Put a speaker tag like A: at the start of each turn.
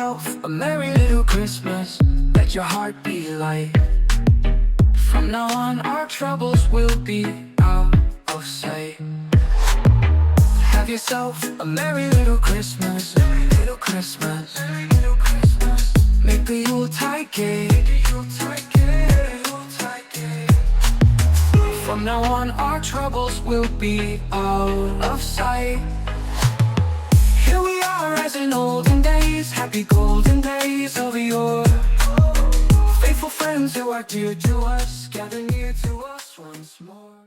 A: yourself a merry little Christmas. Let your heart be light. From now on our troubles will be out of sight. Have yourself a merry little Christmas. Merry little Christmas. Merry little Christmas. Make the Yuletide gay. From now on our troubles will be out of sight. Here we are as in olden days, happy golden days of yore. Faithful friends who are dear to us, gather near to us once more.